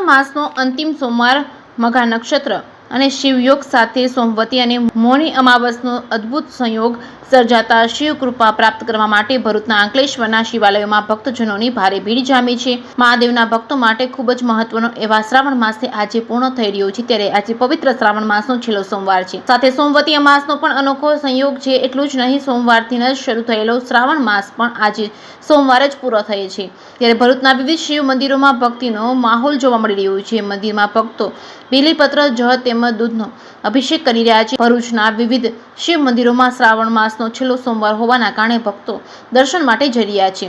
શ્રાવણ માસનો અંતિમ સોમવાર મઘા નક્ષત્ર અને શિવયોગ સાથે સોમવતી અને મૌની અમાવસનો અદ્ભુત સંયોગ સર્જાતા શિવ કૃપા પ્રાપ્ત કરવા માટે ભરૂચના અંકલેશ્વરના શિવાલયોમાં ભક્તજનોની ભારે ભીડ જામી છે। મહાદેવના ભક્તો માટે ખૂબ જ મહત્વનો એવા શ્રાવણ માસે આજે પૂર્ણ થઈ રહ્યો છે, ત્યારે આજે પવિત્ર શ્રાવણ માસનો છેલ્લો સોમવાર છે, સાથે સોમવતી અમાસનો પણ અનોખો સંયોગ છે। એટલું જ નહીં, સોમવારથી જ શરૂ થયેલો શ્રાવણ માસ પણ આજે સોમવારે જ પૂરો થયો છે, ત્યારે ભરૂચના વિવિધ શિવ મંદિરોમાં ભક્તિનો માહોલ જોવા મળી રહ્યો છે। મંદિરમાં ભક્તો બીલીપત્ર, જળ તેમજ દૂધનો અભિષેક કરી રહ્યા છે। ભરૂચના વિવિધ શિવ મંદિરોમાં શ્રાવણ માસનો છેલ્લો સોમવાર હોવાના કારણે ભક્તો દર્શન માટે જઈ રહ્યા છે।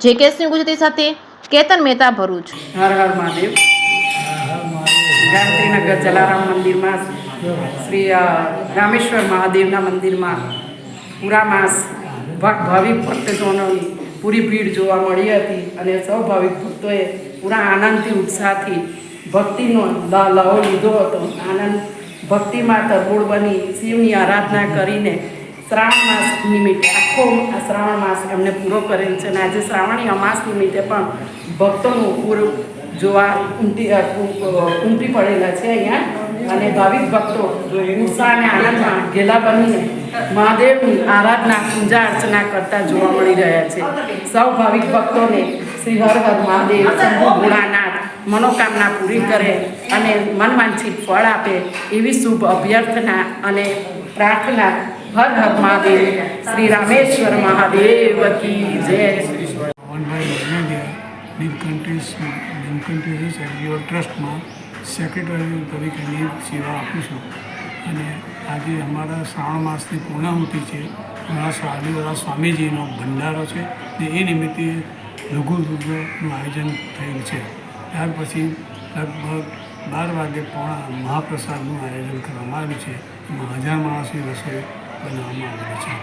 JKS ન્યૂઝ ગુજરાતી સાથે કેતન મહેતા, ભરૂચ। હર હર મહાદેવ। ગાયત્રીનગર જલારામ મંદિરમાં શ્રી રામેશ્વર મહાદેવના મંદિરમાં પૂરા માસ ભાવિક ભક્તજનોની પૂરી ભીડ જોવા મળી હતી અને સૌ ભાવિક ભક્તોએ પૂરા આનંદથી, ઉત્સાહથી ભક્તિનો લહો લીધો હતો। આનંદ ભક્તિમાં તરબોળ બની શિવની આરાધના કરીને શ્રાવણ માસ નિમિત્તે આખો આ શ્રાવણ માસ એમને પૂરો કરેલ છે અને આજે શ્રાવણી અમાસ નિમિત્તે પણ ભક્તોનું પૂરું જોવા ઉમટી પડેલા છે અહીંયા અને ભાવિક ભક્તો ઉત્સાહ અને આનંદમાં ઘેલા બનીને મહાદેવની આરાધના, પૂજા અર્ચના કરતા જોવા મળી રહ્યા છે। સૌ ભાવિક ભક્તોને શ્રી હર હર મહાદેવ, શંભુ ભોળાનાથ મનોકામના પૂરી કરે અને મનવાંછિત ફળ આપે એવી શુભ અભ્યર્થના અને પ્રાર્થના। હર હર મહાદેવ। શ્રી રામેશ્વર મહાદેવ કી જય। નીલકંઠેશ્વર ચેરિટેબલ ટ્રસ્ટમાં સેક્રેટરી તરીકેની સેવા આપું છું અને આજે અમારા શ્રાવણ માસની પૂર્ણાહુતિ છે। અમારા આદિવાલા સ્વામીજીનો ભંડારો છે ને એ નિમિત્તે લઘુ નું આયોજન થયેલ છે। ત્યાર પછી લગભગ 12 વાગે મહાપ્રસાદનું આયોજન કરવામાં આવ્યું છે। એમાં 1000 માણસની રસોઈ બનાવવામાં આવેલી છે।